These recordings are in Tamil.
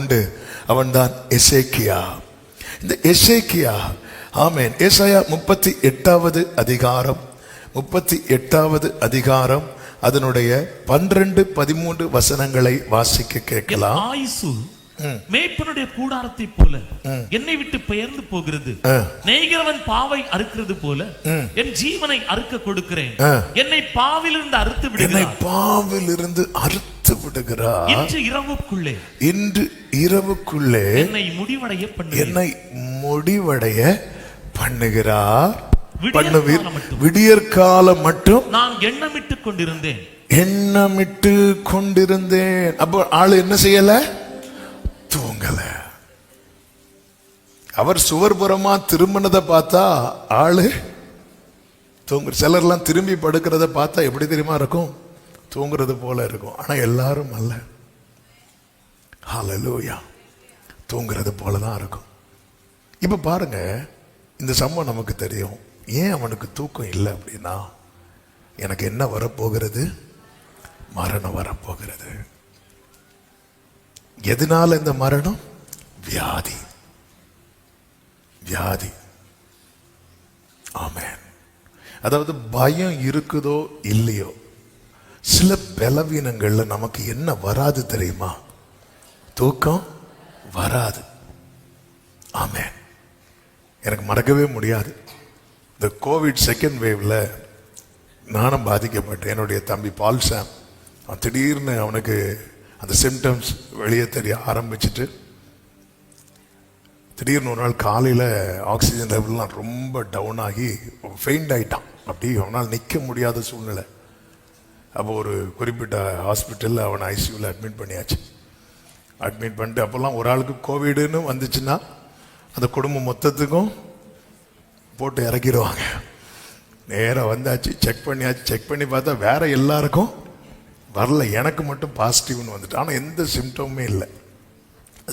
உண்டு. அவன்தான் எசேக்கியா. இந்த எசேக்கியா, ஆமென், ஏசாயா 38வது அதிகாரம், 38வது அதிகாரம் அதனுடைய 12, 13 வசனங்களை வாசிக்க கேட்கலாம். ஆயுசு மேய்ப்பனுடைய கூடாரத்தை போல என்னை விட்டு பெயர்ந்து போகிறது. நெய்கிறவன் பாவை அறுக்கிறது போல என் ஜீவனை அறுக்க கொடுக்கிறேன். என்னை பாவிலிருந்து அறுத்து விடுகிறார். பாவிலிருந்து அறுத்து விடுகிறார். இன்று இரவுக்குள்ளே என்னை முடிவடைய பண்ணுகிறார். விடியற்காலம் மட்டும் நான் எண்ணமிட்டு கொண்டிருந்தேன். அப்போ ஆளு என்ன செய்யல? தூங்கல. அவர் சுவர்புறமா திரும்பினதை பார்த்தா ஆளு தூங்குற. சிலர்லாம் திரும்பி படுக்கிறத பார்த்தா எப்படி தெரியுமா இருக்கும்? தூங்குறது போல இருக்கும். ஆனா எல்லாரும் அல்ல. ஹல்லேலூயா. தூங்குறது போலதான் இருக்கும். இப்ப பாருங்க, இந்த சம்பவம் நமக்கு தெரியும். ஏன் அவனுக்கு தூக்கம் இல்லை அப்படின்னா, எனக்கு என்ன வரப்போகிறது? மரணம் வரப்போகிறது. எதனால இந்த மரணம்? வியாதி. வியாதி. ஆமென். அதாவது பயம் இருக்குதோ இல்லையோ, சில பலவீனங்கள்ல நமக்கு என்ன வராது தெரியுமா? தூக்கம் வராது. ஆமென். எனக்கு மறக்கவே முடியாது, இந்த கோவிட் செகண்ட் வேவ்ல நானும் பாதிக்கப்பட்டேன். என்னுடைய தம்பி பால் சாம், திடீர்னு அவனுக்கு அந்த சிம்டம்ஸ் வெளியே தெரிய ஆரம்பிச்சுட்டு, திடீர்னு ஒரு நாள் காலையில் ஆக்சிஜன் லெவல்லாம் ரொம்ப டவுன் ஆகி ஃபெயிண்ட் ஆகிட்டான். அப்படி அவனால் நிற்க முடியாத சூழ்நிலை. அப்போ ஒரு குறிப்பிட்ட ஹாஸ்பிட்டலில் அவனை ஐசியூவில் அட்மிட் பண்ணியாச்சு. அட்மிட் பண்ணிட்டு, அப்போல்லாம் ஒரு ஆளுக்கு கோவிடுன்னு வந்துச்சுன்னா அந்த குடும்பம் மொத்தத்துக்கும் போட்டு இறக்கிடுவாங்க. நேராக வந்தாச்சு, செக் பண்ணியாச்சு. செக் பண்ணி பார்த்தா வேற எல்லாருக்கும் வரல, எனக்கு மட்டும் பாசிட்டிவ்னு வந்துட்டு. ஆனால் எந்த சிம்டமுமே இல்லை.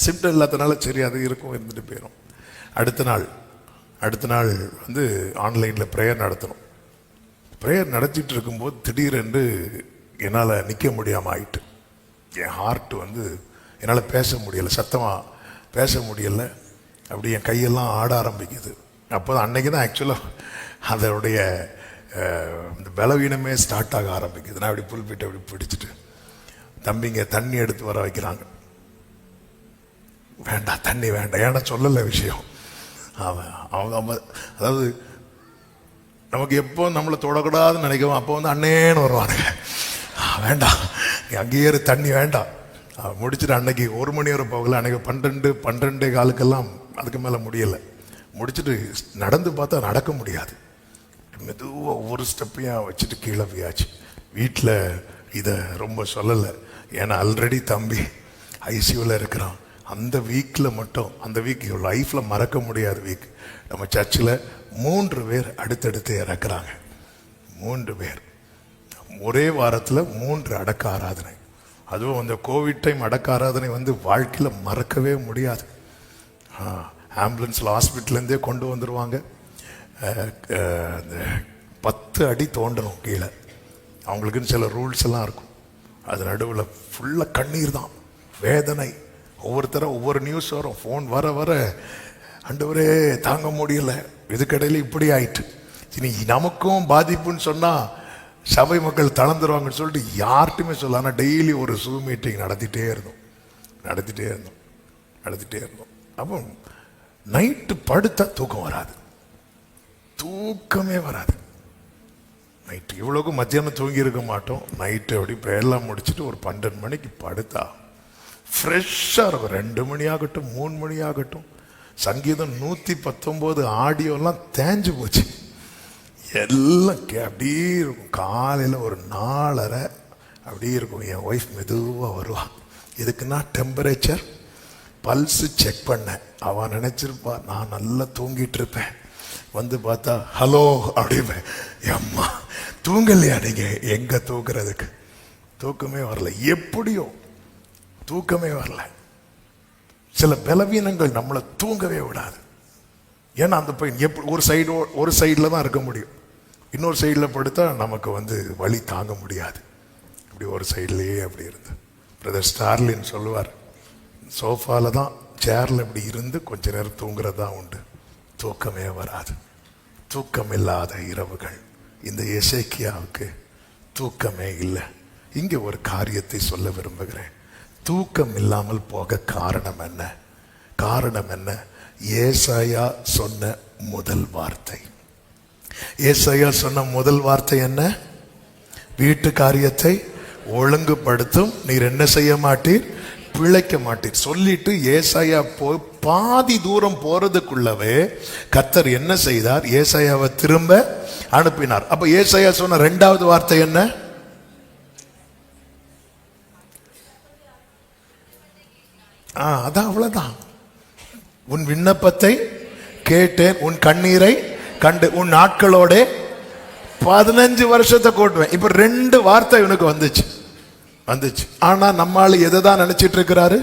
சிம்டம் இல்லாதனால சரி அது இருக்கும், இருந்துட்டு போயிடும். அடுத்த நாள் வந்து ஆன்லைனில் ப்ரேயர் நடத்தணும். ப்ரேயர் நடத்திட்டு இருக்கும்போது திடீரென்று என்னால் நிற்க முடியாமல் ஆயிட்டு. என் ஹார்ட் வந்து என்னால் பேச முடியலை, சத்தமாக பேச முடியலை. அப்படி என் கையெல்லாம் ஆட ஆரம்பிக்குது. அப்போ அன்னைக்கு தான் ஆக்சுவலாக அதனுடைய இந்த பலவீனமே ஸ்டார்ட் ஆக ஆரம்பிக்குது. நான் அப்படி புல்பிட்டு அப்படி பிடிச்சிட்டு, தம்பிங்க தண்ணி எடுத்து வர வைக்கிறாங்க. வேண்டாம், தண்ணி வேண்டாம், ஏன்னா சொல்லலை விஷயம். அவங்க அதாவது நமக்கு எப்போ நம்மளை தொடக்கூடாதுன்னு நினைக்கவும் அப்போ வந்து அண்ணேன்னு வருவானுங்க. வேண்டாம், நீ அங்கேயே தண்ணி வேண்டாம். முடிச்சுட்டு அன்னைக்கு 1 மணி வரை போகல. அன்னைக்கு 12 காலுக்கெல்லாம் அதுக்கு மேலே முடியலை. முடிச்சுட்டு நடந்து பார்த்தா நடக்க முடியாது. மெதுவாக ஒவ்வொரு ஸ்டெப்பையும் வச்சுட்டு கீழே போயாச்சு. வீட்டில் இதை ரொம்ப சொல்லலை, ஏன்னா ஆல்ரெடி தம்பி ஐசியூவில் இருக்கிறான். அந்த வீக்கில் மட்டும், அந்த வீக் லைஃப்பில் மறக்க முடியாத வீக், நம்ம சர்ச்சில் 3 பேர் அடுத்தடுத்து இறக்குறாங்க. 3 பேர் ஒரே வாரத்தில் 3 அடக்க ஆராதனை. அதுவும் அந்த கோவிட் டைம் அடக்க ஆராதனை வந்து வாழ்க்கையில் மறக்கவே முடியாது. ஆம்புலன்ஸில் ஹாஸ்பிட்டல்லேருந்தே கொண்டு வந்துடுவாங்க. 10 அடி தோண்டணும் கீழே. அவங்களுக்குன்னு சில ரூல்ஸ் எல்லாம் இருக்கும். அது நடுவில் ஃபுல்லாக கண்ணீர் தான், வேதனை. ஒவ்வொருத்தரும் ஒவ்வொரு நியூஸ் வரும், ஃபோன் வர வர ஆண்டவரே தாங்க முடியலை, இதுக்கடையில் இப்படி ஆயிட்டு. இனி நமக்கும் பாதிப்புன்னு சொன்னால் சபை மக்கள் தளர்ந்துருவாங்கன்னு சொல்லிட்டு யார்ட்டுமே சொல்ல. ஆனால் டெய்லி ஒரு Zoom மீட்டிங் நடத்திட்டே இருந்தோம். அப்போ நைட்டு படுத்தா தூக்கம் வராது, தூக்கமே வராது. நைட்டு இவ்வளோக்கு மத்தியானம் தூங்கி இருக்க மாட்டோம். நைட்டு அப்படி பேரெல்லாம் முடிச்சுட்டு ஒரு 12 மணிக்கு படுத்தா ஃப்ரெஷ்ஷாக இருக்கும். 2 மணி ஆகட்டும், 3 மணி ஆகட்டும். சங்கீதம் 119 ஆடியோலாம் தேஞ்சு போச்சு. எல்லாம் அப்படியே இருக்கும். காலையில் ஒரு 4:30 அப்படியே இருக்கும். என் ஒய்ஃப் மெதுவாக வருவான். இதுக்குன்னா டெம்பரேச்சர் பல்ஸு செக் பண்ணேன். அவன் நினச்சிருப்பா நான் நல்லா தூங்கிட்டு இருப்பேன். வந்து பார்த்தா ஹலோ அப்படிப்பேன். அம்மா தூங்கலையா நீங்கள்? எங்கே தூங்குறதுக்கு? தூக்கமே வரல. எப்படியோ தூக்கமே வரல. சில பலவீனங்கள் நம்மளை தூங்கவே விடாது. ஏன்னா அந்த பையன் எப்படி ஒரு சைடில் தான் இருக்க முடியும். இன்னொரு சைடில் படுத்தா நமக்கு வந்து வலி தாங்க முடியாது. இப்படி ஒரு சைட்லேயே அப்படி இருந்து பிரதர் ஸ்டார்லின் சொல்லுவார், சோஃபால தான் சேர்ல இப்படி இருந்து கொஞ்ச நேரம் தூங்குறதா உண்டு. தூக்கமே வராது. தூக்கம் இல்லாத இரவுகள். இந்த எசேக்கியாவுக்கு தூக்கமே இல்லை. இங்க ஒரு காரியத்தை சொல்ல விரும்புகிறேன். தூக்கம் இல்லாமல் போக காரணம் என்ன? காரணம் என்ன? ஏசாயா சொன்ன முதல் வார்த்தை. ஏசாயா சொன்ன முதல் வார்த்தை என்ன? வீட்டு காரியத்தை ஒழுங்குபடுத்தும், நீர் என்ன செய்ய மாட்டீர்? பிழைக்க மாட்டீர் சொல்லிட்டு ஏசாயா பாதி தூரம் போறதுக்குள்ளவே கர்த்தர் என்ன செய்தார்? ஏசாயாவை திரும்ப அனுப்பினார். அப்ப ஏசாயா சொன்ன இரண்டாவது வார்த்தை என்ன? அதான், அவ்வளவுதான். உன் விண்ணப்பத்தை கேட்டேன், உன் கண்ணீரை கண்டு, உன் நாட்களோட 15 வருஷத்தை கூட்டுவேன். இப்ப 2 வார்த்தை இவனுக்கு வந்துச்சு. ஆனா நம்மால எதை தான் நினைச்சிட்டு இருக்கிறாரு?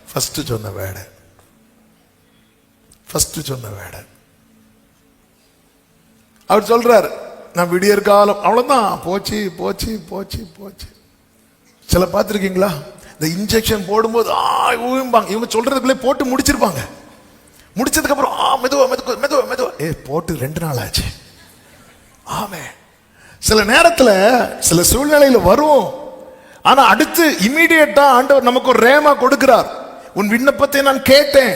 ஃபர்ஸ்ட் சொன்ன வேடை. அவர் சொல்றாரு, நான் விடியற் காலம் அவ்வளவுதான், போச்சு போச்சு போச்சு போச்சு. சில பார்த்துருக்கீங்களா? இந்த இன்ஜெக்ஷன் போடும்போது ஊம்பாங்க. இவங்க சொல்றதுக்குள்ளே போட்டு முடிச்சிருப்பாங்க. முடிச்சதுக்கு அப்புறம் மெதுவா மெதுவா மெதுவா மெதுவா போட்டு 2 நாள் ஆச்சு. ஆமே. சில நேரத்துல சில சூழ்நிலையில வரும். ஆனா அடுத்து இமீடியட்டா ஆண்டவர் நமக்கு ஒரு ரேமா கொடுக்கிறார். உன் விண்ணப்பத்தை நான் கேட்டேன்,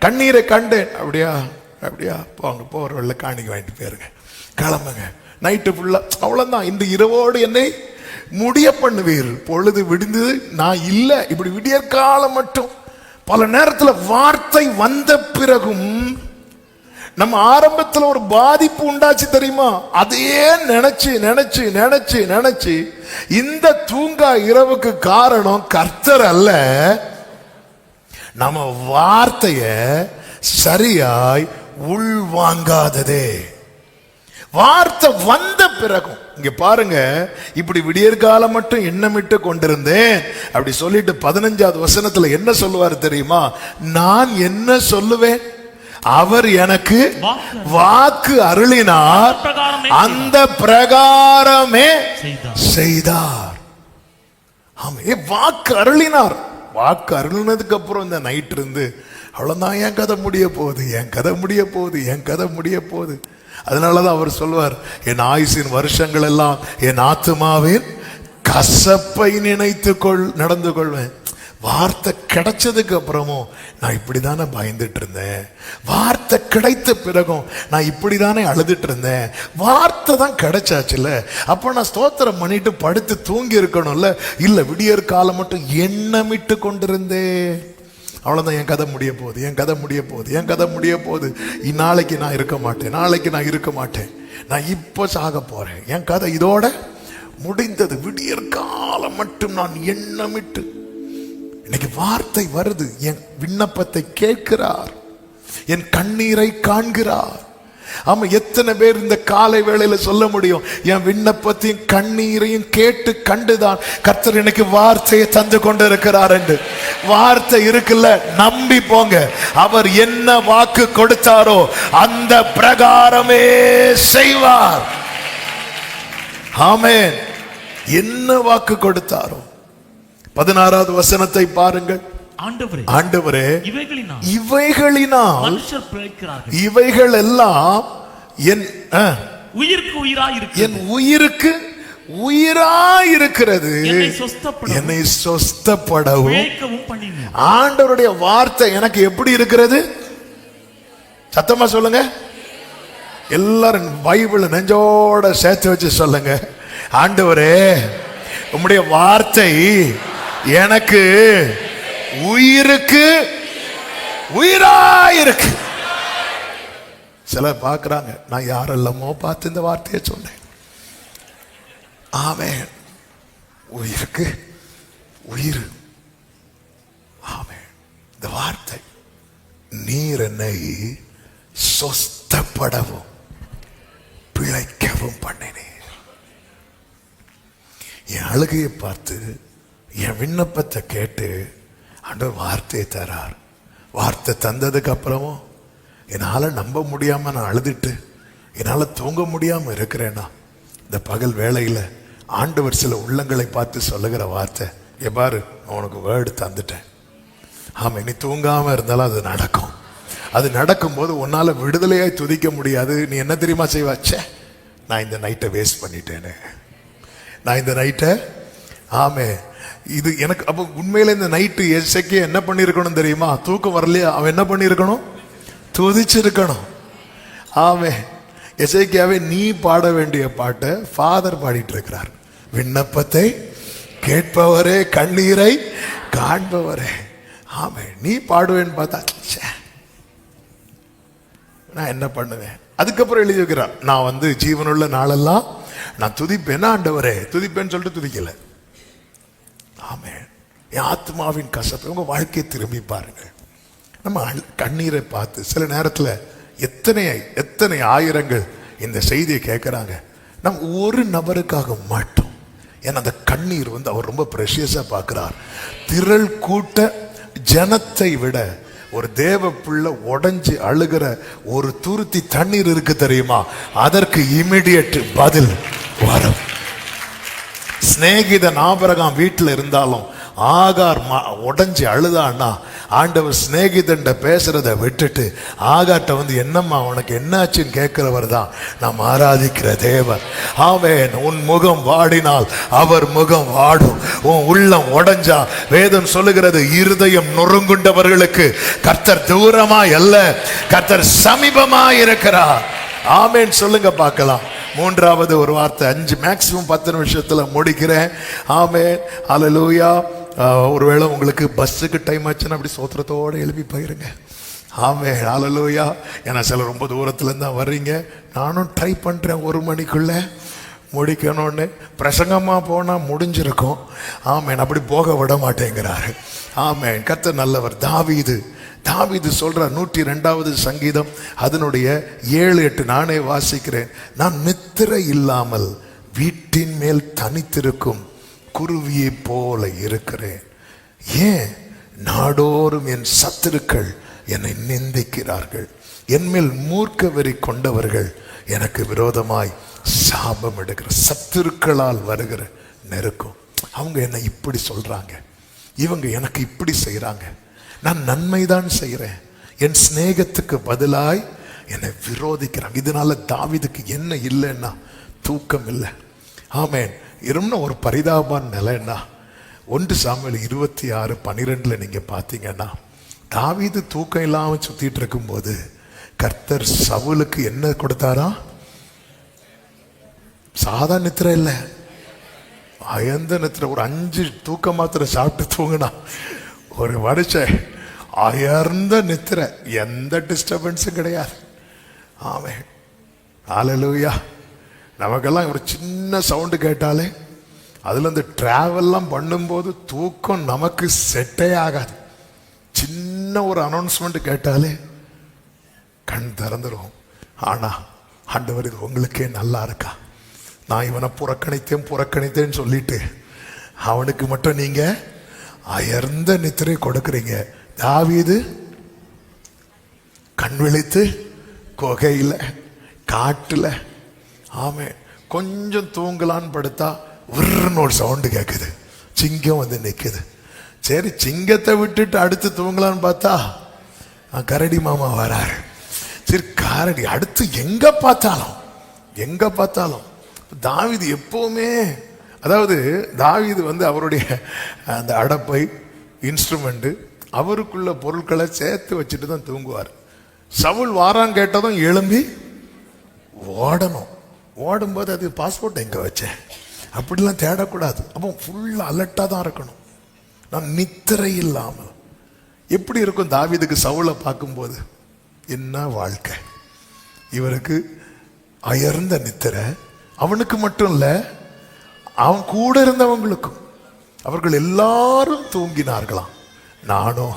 கண்ணீரை கண்டேன். அப்படியா? போங்க, போற வெள்ள காணிக்க வாங்கிட்டு போயிருங்க, கிளம்புங்க. நைட்டு ஃபுல்லா அவ்வளவுதான். இந்த இரவோடு என்னை முடிய பண்ணுவீர். பொழுது விடிந்தது, நான் இல்லை. இப்படி விடியற்காலம் மட்டும். பல நேரத்துல வார்த்தை வந்த பிறகும் நம்ம ஆரம்பத்துல ஒரு பாதிப்பு உண்டாச்சு தெரியுமா? அதையே நினைச்சு நினைச்சு நினைச்சு நினைச்சு இந்த தூங்கா இரவுக்கு காரணம் கர்த்தர் அல்ல, நம்ம வார்த்தைய சரியாய் உள்வாங்காததே. வார்த்தை வந்த பிறகும் இங்க பாருங்க, இப்படி விடியற்காலம் மட்டும் எண்ணமிட்டு கொண்டிருந்தேன் அப்படி சொல்லிட்டு 15வது வசனத்துல என்ன சொல்லுவாரு தெரியுமா? நான் என்ன சொல்லுவேன்? அவர் எனக்கு வாக்கு அருளினார், அந்த பிரகாரமே செய்தார். ஆமா, வாக்கு அருளினார். வாக்கு அருளினதுக்கு அப்புறம் இந்த நைட் இருந்து அவ்வளவுதான், என் கதை முடிய போகுது. அதனாலதான் அவர் சொல்வார், என் ஆயுசின் வருஷங்கள் எல்லாம் என் ஆத்துமாவின் கசப்பை நினைத்துக்கொள் நடந்து கொள்வேன். வார்த்தை கிடைச்சதுக்கு அப்புறமும் நான் இப்படிதானே பயந்துட்டு இருந்தேன். வார்த்தை கிடைத்த பிறகும் நான் இப்படிதானே அழுதுட்டு இருந்தேன். வார்த்தை தான் கிடைச்சாச்சுல, அப்ப நான் ஸ்தோத்திரம் பண்ணிட்டு படுத்து தூங்கி இருக்கணும்ல. இல்ல, விடியற் காலம் மட்டும் எண்ணமிட்டு கொண்டிருந்தேன். அவ்வளவுதான், என் கதை முடிய போகுது. நாளைக்கு நான் இருக்க மாட்டேன், நான் இப்போ சாக போறேன், என் கதை இதோட முடிந்தது. விடியற் காலம் மட்டும் நான் எண்ணமிட்டு. இன்னைக்கு வார்த்தை வருது, என் விண்ணப்பத்தை கேட்கிறார், என் கண்ணீரை காண்கிறார். ஆமா, எத்தனை பேர் இந்த காலை வேளையில சொல்ல முடியும், என் விண்ணப்பத்தையும் கண்ணீரையும் கேட்டு கண்டுதான் கர்த்தர் எனக்கு வார்த்தையை தந்து கொண்டு இருக்கிறார் என்று. வார்த்தை இருக்குல்ல, நம்பி போங்க. அவர் என்ன வாக்கு கொடுத்தாரோ அந்த பிரகாரமே செய்வார். ஆமென். என்ன வாக்கு கொடுத்தாரோ. 16வது வசனத்தை பாருங்கள். ஆண்டவரே, இவைகளினால் மனுஷர் பிழைக்கிறார்கள். இவைகள் எல்லாம் என் உயிருக்கு உயிராயிருக்கிறது, என்னை சொஸ்தப்படவும். ஆண்டவருடைய வார்த்தை எனக்கு எப்படி இருக்கிறது? சத்தமா சொல்லுங்க எல்லாரும். பைபிள் நெஞ்சோட சேர்த்து வச்சு சொல்லுங்க, ஆண்டவரே உம்முடைய வார்த்தை எனக்கு உயிருக்கு உயிராயிருக்கு. சிலர் பார்க்கிறாங்க, நான் யாரெல்லாமோ பார்த்து இந்த வார்த்தையை சொன்னேன். ஆமென். உயிருக்கு உயிர். ஆமென். இந்த வார்த்தை நீர் என்னை சொஸ்தப்படவும் பிழைக்கவும் பண்ணினீர். என் அழுகையை பார்த்து, என் விண்ணப்பத்தை கேட்டு ஆண்டவர் வார்த்தையை தரார். வார்த்தை தந்ததுக்கு அப்புறமும் என்னால நம்ப முடியாம நான் அழுதுட்டு என்னால தூங்க முடியாம இருக்கிறேன்னா, இந்த பகல் வேளையில ஆண்டவர் சில உள்ளங்களை பார்த்து சொல்லுகிற வார்த்தை, பாரு, நான் உனக்கு வேர்டு தந்துட்டேன், ஆமா, நீ தூங்காம இருந்தாலும் அது நடக்கும். அது நடக்கும்போது உன்னால விடுதலையாய் துதிக்க முடியாது. நீ என்ன தெரியுமா செய்வாச்சே, நான் இந்த நைட்டை வேஸ்ட் பண்ணிட்டேனே, நான் இந்த நைட்டை, ஆமே இது எனக்கு. அப்போ உண்மையில இந்த நைட்டு எசேக்கியா என்ன பண்ணிருக்கணும் தெரியுமா? தூக்கம் வரலையா, அவன் என்ன பண்ணிருக்கணும்? துதிச்சிருக்கணும். ஆமே, எசேக்கியாவே நீ பாட வேண்டிய பாட்டை ஃபாதர் பாடிட்டு இருக்கிறார். விண்ணப்பத்தை கேட்பவரே, கண்ணீரை காண்பவரே. ஆமே, நீ பாடுவேன்னு பார்த்தா நான் என்ன பண்ணுவேன்? அதுக்கப்புறம் எழுதி வைக்கிறார், நான் ஜீவனுள்ள நாளெல்லாம் நான் துதிப்பேன், ஆண்டவரே துதிப்பேன்னு சொல்லிட்டு துதிக்கல. ஆமே, என் ஆத்மாவின் கசப்பை உங்க வாழ்க்கையை திரும்பி பாருங்க. நம்ம கண்ணீரை பார்த்து சில நேரத்தில் எத்தனை ஆயிரங்கள் இந்த செய்தியை கேட்கிறாங்க. நம்ம ஒரு நபருக்காக மாட்டோம். ஏன்னா அந்த கண்ணீர் அவர் ரொம்ப ப்ரெஷியஸா பார்க்கிறார். திரள் கூட்ட ஜனத்தை விட ஒரு தேவ பிள்ளை உடைஞ்சு அழுகிற ஒரு துருத்தி தண்ணீர் இருக்கு தெரியுமா? அதற்கு இமிடியேட் பதில் வரும். சிநேகிதன் ஆபிரகாம் வீட்டில் இருந்தாலும் ஆகார் உடைஞ்சு அழுதான்னா, ஆண்டவர் சிநேகிதன் பேசுறத விட்டுட்டு ஆகார்ட்ட என்னம்மா உனக்கு என்னாச்சுன்னு கேட்கிறவர் தான் நாம் ஆராதிக்கிற தேவன். ஆமென். உன் முகம் வாடினால் அவர் முகம் வாடும். உன் உள்ளம் உடைஞ்சா வேதம் சொல்லுகிறது, இருதயம் நொறுங்குண்டவர்களுக்கு கர்த்தர் தூரமாய் அல்ல, கர்த்தர் சமீபமாய் இருக்கிறார். ஆமென் சொல்லுங்க பார்க்கலாம். மூன்றாவது ஒரு வார்த்தை, 5 மேக்சிமம் 10 நிமிஷத்துல முடிக்கிறேன். ஆமென், அல்லேலூயா. ஒருவேளை உங்களுக்கு பஸ்ஸுக்கு டைம் ஆச்சுன்னா அப்படி சோத்திரத்தோடு எழுப்பி போயிருங்க. ஆமென், அல்லேலூயா. ஏன்னா சில ரொம்ப தூரத்துலேருந்து தான் வர்றீங்க. நானும் ட்ரை பண்ணுறேன் 1 மணிக்குள்ளே முடிக்கணும்னு. பிரசங்கமாக போனால் முடிஞ்சிருக்கும். ஆமென், அப்படி போக விட மாட்டேங்கிறாரு. ஆமென், கர்த்தர் நல்லவர். தாவீது சொல்றார், 102வது சங்கீதம் அதனுடைய 7-8 நானே வாசிக்கிறேன். நான் நித்திரை இல்லாமல் வீட்டின் மேல் தனித்திருக்கும் குருவியை போல இருக்கிறேன். ஏன்? நாடோறும் என் சத்துருக்கள் என்னை நிந்திக்கிறார்கள். என்மேல் மூர்க்க வெறி கொண்டவர்கள் எனக்கு விரோதமாய் சாபம் எடுக்கிற சத்துருக்களால் வருகிற நெருக்கம். அவங்க என்னை இப்படி சொல்றாங்க, இவங்க எனக்கு இப்படி செய்யறாங்க, நான் நன்மைதான் செய்கிறேன், என் சிநேகத்துக்கு பதிலாய் என்னை விரோதிக்கிறாங்க. இதனால தாவீதுக்கு என்ன இல்லைன்னா தூக்கம் இல்லை. ஆமென். இருந்த ஒரு பரிதாபமான நிலைன்னா 1 சாமுவேல் 26:12 நீங்க பார்த்தீங்கன்னா, தாவீது தூக்கம் இல்லாம சுத்திட்டு இருக்கும்போது கர்த்தர் சவுலுக்கு என்ன கொடுத்தாரா? சாதா நித்திரை இல்லை, அயர்ந்த நித்திரை. ஒரு 5 தூக்க மாத்திரை சாப்பிட்டு தூங்கினா ஒரு மனுஷன் அயர்ந்த நித்திரை, எந்த டிஸ்டர்பன்ஸும் கிடையாது. ஆமென், ஹல்லேலூயா. நமக்கெல்லாம் ஒரு சின்ன சவுண்டு கேட்டாலே அதுல இந்த டிராவல்லாம் பண்ணும்போது தூக்கம் நமக்கு செட்டே ஆகாது. சின்ன ஒரு அனௌன்ஸ்மெண்ட் கேட்டாலே கண் திறந்துடும். ஆனா ஆண்டவர், இது உங்களுக்கே நல்லா இருக்கா? நான் இவனை புறக்கணித்தேன்னு சொல்லிட்டு அவனுக்கு மட்டும் நீங்க அயர்ந்த நித்திரை கொடுக்கிறீங்க. தாவீது கண் விழித்து குகையில காட்டுல, ஆமே, கொஞ்சம் தூங்கலான்னு படுத்தா விருன்னு ஒரு சவுண்டு கேட்குது, சிங்கம் நிக்குது. சரி, சிங்கத்தை விட்டுட்டு அடுத்து தூங்கலான்னு பார்த்தா கரடி மாமா வராரு. சரி, கரடி அடுத்து எங்க பார்த்தாலும் தாவீது எப்பவுமே, அதாவது தாவீது அவருடைய அந்த அடப்பை இன்ஸ்ட்ருமெண்ட் அவருக்குள்ள பொருட்களை சேர்த்து வச்சுட்டு தான் தூங்குவார். சவுல் வாரான்னு கேட்டதும் எழும்பி ஓடணும். ஓடும்போது அது பாஸ்போர்ட் எங்க வச்சேன் அப்படிலாம் தேடக்கூடாது. அப்போ ஃபுல்லா அலர்ட்டா தான் இருக்கணும். நான் நித்திரை இல்லாமல் எப்படி இருக்கும் தாவீதுக்கு சவுலை பார்க்கும்போது? என்ன வாழ்க்கை இவருக்கு! அயர்ந்த நித்திரை. அவனுக்கு மட்டும் இல்ல, அவன் கூட இருந்தவங்களுக்கும். அவர்கள் எல்லாரும் தூங்கினார்களாம். நானோ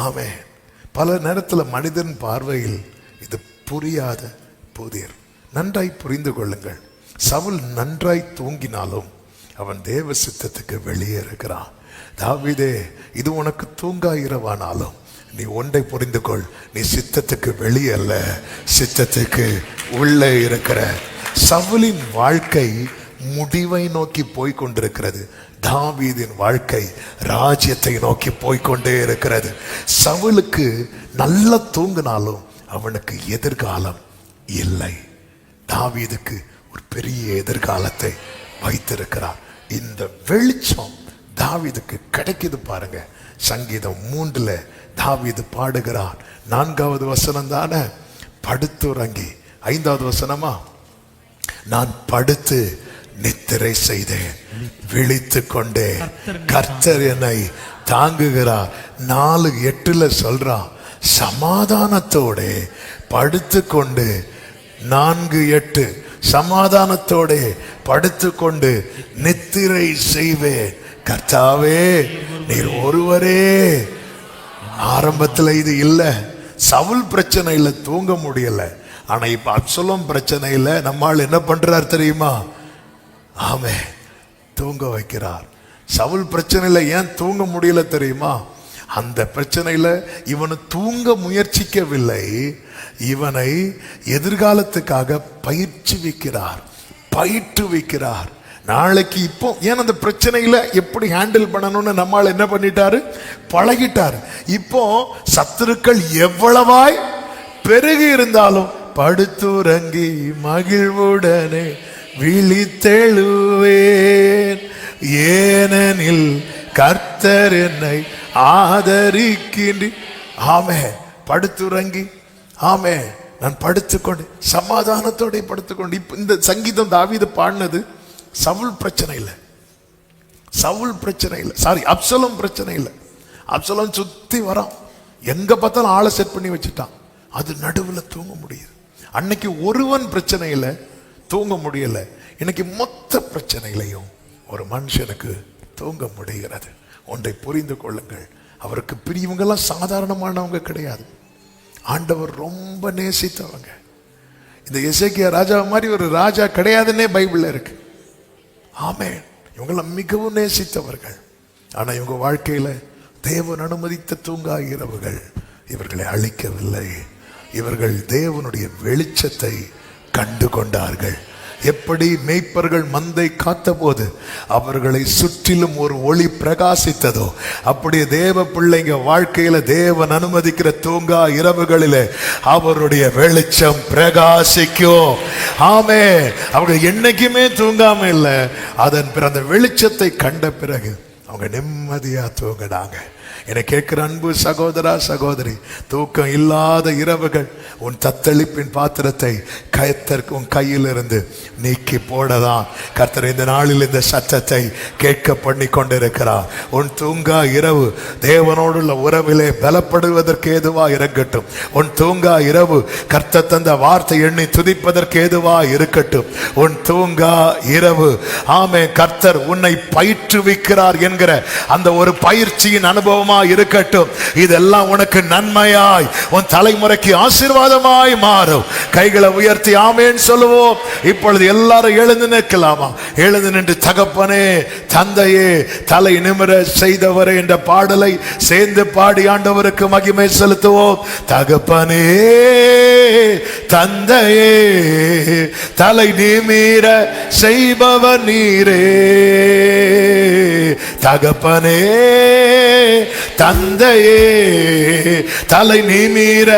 ஆமே. பல நேரத்தில் மனிதன் பார்வையில் இது புரியாத புதிர். நன்றாய் புரிந்து கொள்ளுங்கள், சவுல் நன்றாய் தூங்கினாலும் அவன் தேவ சித்தத்துக்கு வெளியே இருக்கிறான். தாவீதே, இது உனக்கு தூங்கா இரவானாலும் நீ ஒன்றை புரிந்து கொள், நீ சித்தத்துக்கு வெளியே அல்ல, சித்தத்துக்கு உள்ளே இருக்கிற. சவுலின் வாழ்க்கை முடிவை நோக்கி போய்கொண்டிருக்கிறது. தாவீதின் வாழ்க்கை ராஜ்யத்தை நோக்கி போய்கொண்டே இருக்கிறது. சவுலுக்கு நல்ல தூங்கினாலும் அவனுக்கு எதிர்காலம் இல்லை. தாவீதுக்கு ஒரு பெரிய எதிர்காலத்தை வைத்திருக்கிறார். இந்த வெளிச்சம் தாவீதுக்கு கிடைக்குது பாருங்க. சங்கீதம் 3 தாவீது பாடுகிறார். 4வது வசனம் தானே, படுத்துறங்கி. 5வது வசனமா, நான் படுத்து நித்திரை செய்தேன், விழித்து கொண்டே கர்த்தர் என்னை தாங்குகிறார். 4:8 சொல்றான், சமாதானத்தோட படுத்து கொண்டு. 4:8 சமாதானத்தோட படுத்து கொண்டு நித்திரை செய்வேன். கர்த்தாவே நீர் ஒருவரே. ஆரம்பத்தில் இது இல்ல, சவுல் பிரச்சனையில தூங்க முடியல. ஆனா இப்ப அப்சலோம் பிரச்சனையில நம்மால் என்ன பண்றார் தெரியுமா? ஆமே, தூங்க வைக்கிறார். சவுல் பிரச்சனையில ஏன் தூங்க முடியல தெரியுமா? அந்த பிரச்சனையில இவனை தூங்க முயற்சிக்கவில்லை, இவனை எதிர்காலத்துக்காக பயிற்றுவிக்கிறார். நாளைக்கு இப்போ ஏன் அந்த பிரச்சனையில எப்படி ஹேண்டில் பண்ணணும்னு நம்மால் என்ன பண்ணிட்டாரு? பழகிட்டாரு. இப்போ சத்துருக்கள் எவ்வளவாய் பெருகி இருந்தாலும் படுத்துறங்கி மகிழ்வுடனே விழித்தெழுவேன், ஏனெனில் கர்த்தர் என்னை ஆதரிக்கின்ற. ஆமே, படுத்துறங்கி. ஆமே, நான் படுத்துக்கொண்டு சமாதானத்தோட படுத்துக்கொண்டு. இப்ப இந்த சங்கீதம் தாவீது பாடினது சவுல் பிரச்சனை இல்லை, அப்சலோம் பிரச்சனை இல்லை. அப்சலோம் சுத்தி வரான், எங்க பார்த்தாலும் ஆளை செட் பண்ணி வச்சுட்டான். அது நடுவில் தூங்க முடியுது. அன்னைக்கு ஒருவன் பிரச்சனையில தூங்க முடியல, இன்னைக்கு மொத்த பிரச்சனையிலையும் ஒரு மனுஷனுக்கு தூங்க முடிகிறது. ஒன்றை புரிந்து கொள்ளுங்கள், அவருக்கு பிரியவங்கெல்லாம் சாதாரணமானவங்க கிடையாது. ஆண்டவர் ரொம்ப நேசித்தவங்க. இந்த எசேக்கியா ராஜா மாதிரி ஒரு ராஜா கிடையாதுன்னே பைபிள்ல இருக்கு. ஆமென். இவங்கெல்லாம் மிகவும் நேசித்தவர்கள். ஆனா இவங்க வாழ்க்கையில தேவன் அனுமதித்த தூங்கா இரவுகள் இவர்களை அழிக்கவில்லை. இவர்கள் தேவனுடைய வெளிச்சத்தை கண்டு கொண்டார்கள். எப்படி மேய்ப்பர்கள் மந்தை காத்த போது அவர்களை சுற்றிலும் ஒரு ஒளி பிரகாசித்ததோ, அப்படியே தேவ பிள்ளைங்க வாழ்க்கையில தேவன் அனுமதிக்கிற தூங்கா இரவுகளிலே அவருடைய வெளிச்சம் பிரகாசிக்கும். ஆமே, அவங்க என்னைக்குமே தூங்காம இல்லை. அதன் பிறகு அந்த வெளிச்சத்தை கண்ட பிறகு அவங்க நிம்மதியா தூங்கினாங்க. என்னை கேட்கிற அன்பு சகோதரா சகோதரி, தூக்கம் இல்லாத இரவுகள் உன் தத்தளிப்பின் பாத்திரத்தை கர்த்தர் உன் கையில் இருந்து நீக்கி போடதான் கர்த்தர் இந்த நாளில் இந்த சத்தத்தை கேட்க பண்ணி கொண்டிருக்கிறார். உன் தூங்கா இரவு தேவனோடுள்ள உறவிலே பலப்படுவதற்கு ஏதுவா இருக்கட்டும். உன் தூங்கா இரவு கர்த்தர் தந்த வார்த்தை எண்ணி துதிப்பதற்கு ஏதுவா இருக்கட்டும். உன் தூங்கா இரவு, ஆமே, கர்த்தர் உன்னை பயிற்றுவிக்கிறார் என்கிற அந்த ஒரு பயிற்சியின் அனுபவமா இருக்கட்டும். இதெல்லாம் உனக்கு நன்மையாய் உன் தலைமுறைக்கு ஆசீர்வாதமாய் மாறும். கைகளை உயர்த்தி ஆமேன் சொல்லுவோம். இப்பொழுது எல்லாரும் எழுந்து நிற்கலாமா? எழுந்து நின்று தகப்பனே தந்தையே தலை நிமிர செய்தவரே என்ற பாடலை சேர்ந்து பாடி ஆண்டவருக்கு மகிமை செலுத்துவோம். தகப்பனே தந்தையே தலை நிமிர செய்பவர் நீரே, தகப்பனே தந்தையே தலை நிமிர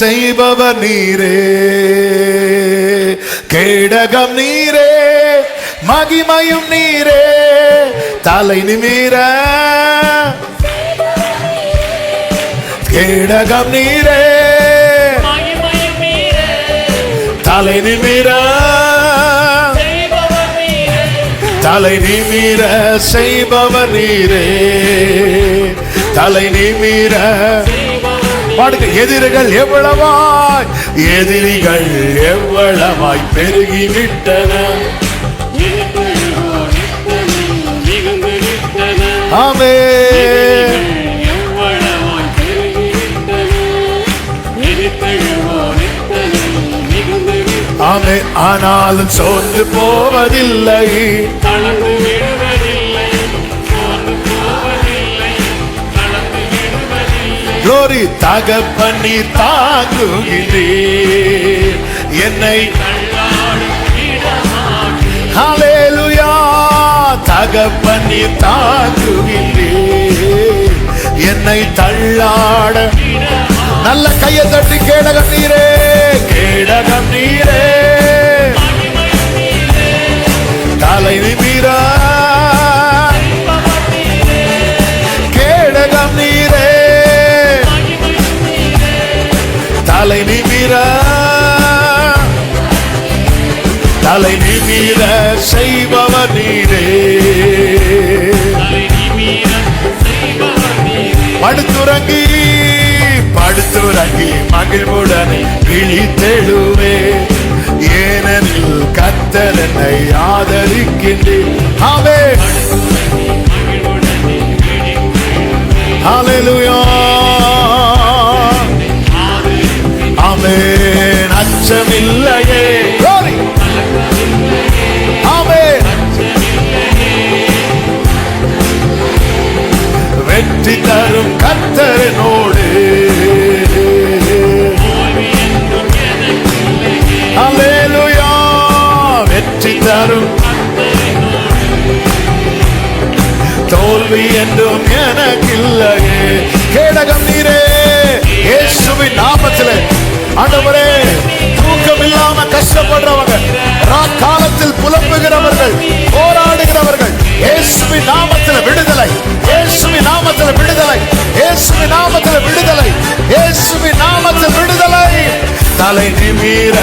செய்பவர் நீரே, கேடகம் நீரே மகிமையும் நீரே, தலை நிமிர கேடகம் நீரே தலை நிமிர தலை நிமிர செய்பவர் நீரே, தலை நிமிர பாடுங்க. எதிரிகள் எவ்வளவாய் பெருகிவிட்டன. ஆமென். ஆமென். ஆனாலும் சோர்ந்து போவதில்லை, glory. தகப்பனி தாங்குகிறீர் என்னை. ஹல்லேலூயா. தகப்பனி தாங்குகின்றே, என்னை தள்ளாட. நல்ல கையை தட்டி கேடகம் நீரே, கேடகம் நீரே, தலை நிமிர கேடகம் நீரே, தலை நிமிர, தலை நிமிர செய்பவர் நீரே. படுத்துறங்கி படுத்துறங்கி மகிழ்வுடனே விழித்தெழுவே, ஏனெனில் கர்த்தர் என்னை ஆதரிக்கின்றேன். ஆமென், ஹல்லேலூயா, ஆமென். அச்சமில்லையே, ஆமென். வெற்றி தரும் கர்த்தரனோடு, ஹல்லேலூயா, வெற்றி தரும், தோல்வி என்றும் எனக்கில்லையே. கேடகம் நீரே, இயேசுவின் நாமத்திலே. ஆண்டவரே, தூக்கம் இல்லாம கஷ்டப்படுறவங்க, காலத்தில் புலம்புகிறவர்கள், போராடுகிறவர்கள், இயேசுவின் நாமத்தில் விடுதலை, இயேசுவின் நாமத்தில் விடுதலை, இயேசுவின் நாமத்தில் விடுதலை, இயேசுவின் நாமத்தில் விடுதலை. தலை நிமிர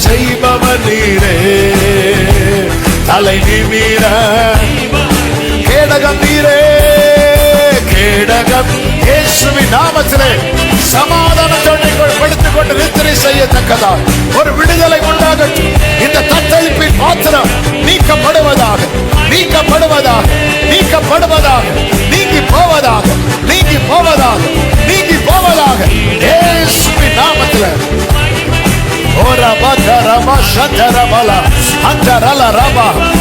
செய்பவர் நீரே, தலை நிமிர கேடகம் நீரே, கேடகம். இயேசுவின் நாமத்திலே சமாதானத்தோடு படுத்துக் கொண்டு நித்திரை செய்யத்தக்கதா ஒரு விடுதலை உண்டாகட்டும். இந்த தத்தளிப்பின் பாத்திரம் நீக்கப்படுவதாக, நீக்கப்படுவதாக, நீக்கப்படுவதாக, நீங்கி போவதாக, நீங்கி போவதாக, நீங்கி போவதாக, இயேசுவின் நாமத்திலே.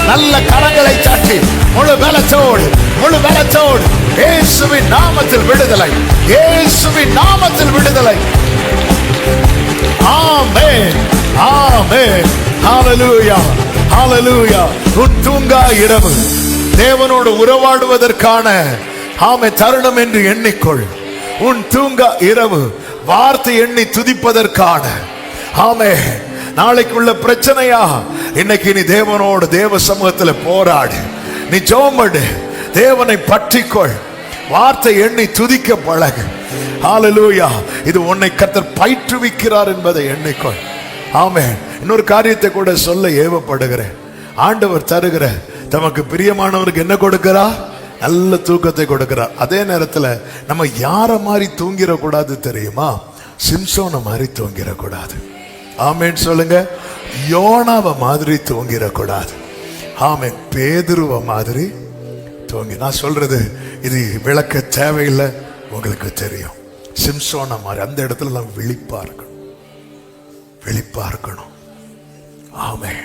நல்ல கரங்களை சாட்டி முழு பலத்தோடு, முழு பலத்தோடு இயேசுவின் நாமத்தில் விடுதலை, இயேசுவின் நாமத்தில் விடுதலை. ஆமென், ஆமென், ஹல்லேலூயா, ஹல்லேலூயா. உன் தூங்கா இரவு தேவனோடு உறவாடுவதற்கான தருணம் என்று எண்ணிக்கொள். உன் தூங்கா இரவு வார்த்தை எண்ணி துதிப்பதற்கான. ஆமென். நாளைக்குள்ள பிரச்சனையா, இன்னைக்கு நீ தேவனோடு தேவ சமூகத்தில் போராடு, நீ ஜெபம் பண்ணு, தேவனை பற்றிக்கொள், வார்த்தை எண்ணி துதிக்க பழகு. ஹல்லேலூயா. இது உன்னை கர்த்தர் பயிற்றுவிக்கிறார் என்பதை எண்ணிக்கொள். ஆமென். இன்னொரு காரியத்தை கூட சொல்ல ஏவப்படுகிறேன். ஆண்டவர் தருகிற தமக்கு பிரியமானவருக்கு என்ன கொடுக்கிறார்? நல்ல தூக்கத்தை கொடுக்கிறார். அதே நேரத்தில் நம்ம யார மாதிரி தூங்கிடக்கூடாது தெரியுமா? சிம்சோனை மாதிரி தூங்கிடக்கூடாது. ஆமென் சொல்லுங்க. யோனாவை மாதிரி தூங்கிடக்கூடாது. ஆமென். பேதுருவ மாதிரி தூங்கி. நான் சொல்றது இது விளக்க தேவையில்லை, உங்களுக்கு தெரியும். சிம்சோனை மாதிரி அந்த இடத்துல நான் விழிப்பா இருக்கணும், விழிப்பா இருக்கணும். ஆமென்,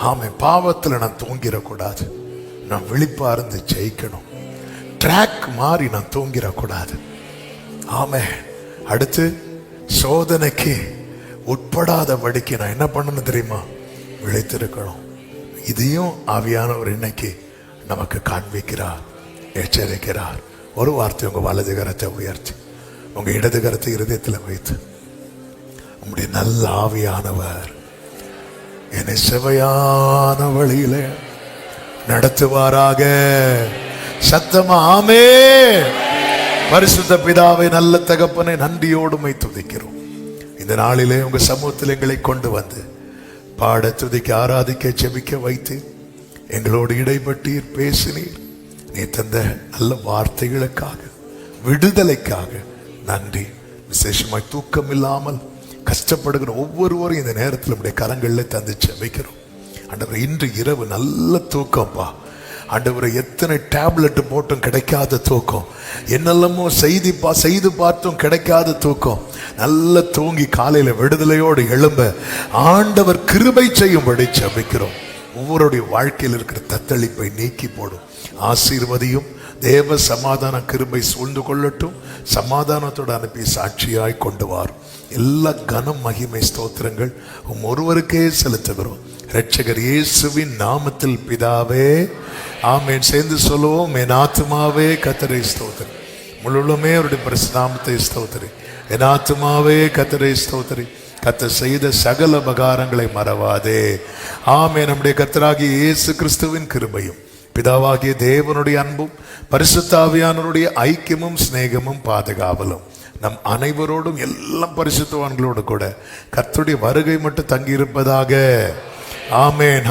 ஆமென். பாவத்தில் நான் தூங்கிடக்கூடாது, நான் விழிப்பா இருந்து ஜெயிக்கணும். ட்ராக் மாறி நான் தூங்கிடக்கூடாது. ஆமென். அடுத்து சோதனைக்கு உட்படாதபடிக்கு நான் என்ன பண்ணணும் தெரியுமா? விழித்திருக்கணும். இதையும் ஆவியானவர் இன்னைக்கு நமக்கு காண்பிக்கிறார், எச்சரிக்கிறார். ஒரு வார்த்தை உங்க வலது கரத்தை உயர்த்தி உங்க இடது கரத்தை இருதயத்தில் வைத்து, உங்களுடைய நல்ல ஆவியானவர் என்னை செவையான வழியில நடத்துவாராக. சத்தமா ஆமென். பரிசுத்த பிதாவை, நல்ல தகப்பனை, நன்றியோடுமை துதிக்கிறோம். இந்த நாளிலே உங்க சமூகத்தில் எங்களை கொண்டு வந்து பாட, துதிக்க, ஆராதிக்க, ஜெபிக்க வைத்து எங்களோடு இடைப்பட்டீர், பேசினீர். நீ தந்த நல்ல வார்த்தைகளுக்காக, விடுதலைக்காக நன்றி. விசேஷமாய் தூக்கம் இல்லாமல் கஷ்டப்படுகிற ஒவ்வொருவரும் இந்த நேரத்தில் நம்முடைய கரங்களில் தந்து ஜெபிக்கிறோம். ஆண்டவரே, இன்று இரவு நல்ல தூக்கம்ப்பா. ஆண்டவரே, எத்தனை டேப்லெட் போட்டும் கிடைக்காத தூக்கம், என்னெல்லாமோ செய்து பார்த்தும் கிடைக்காத தூக்கம். நல்ல தூங்கி காலையில விடுதலையோடு எழும்ப ஆண்டவர் கிருபை செய்யும்படி ஜெபிக்கிறோம். ஒவ்வொருடைய வாழ்க்கையில் இருக்கிற தத்தளிப்பை நீக்கி போடும். ஆசீர்வதியும், தேவ சமாதான கிருபை சூழ்ந்து கொள்ளட்டும். சமாதானத்தோடு அனுப்பி சாட்சியாய் கொண்டு வார். எல்லா கனம் மகிமை ஸ்தோத்திரங்கள் ஒருவருக்கே செலுத்துகிறோம். இரட்சகர் இயேசுவின் நாமத்தில் பிதாவே, ஆமென். சேர்ந்து சொல்லுவோம். என் ஆத்துமாவே கர்த்தரை ஸ்தோத்திரி, முழுமே அவருடைய பரிசுநாமத்தை ஸ்தோத்திரி. என் ஆத்துமாவே கர்த்தரை ஸ்தோத்திரி, கர்த்தர் செய்த சகல உபகாரங்களை மறவாதே. ஆமென். நம்முடைய கர்த்தராகிய இயேசு கிறிஸ்துவின் கிருபையும் பிதாவாகிய தேவனுடைய அன்பும் பரிசுத்த ஆவியானவருடைய ஐக்கியமும் சிநேகமும் பாதுகாவலும் நம் அனைவரோடும் எல்லாம் பரிசுத்தவான்களோடு கூட கர்த்தருடைய வருகை மட்டும் தங்கி இருப்பதாக. ஆமென்.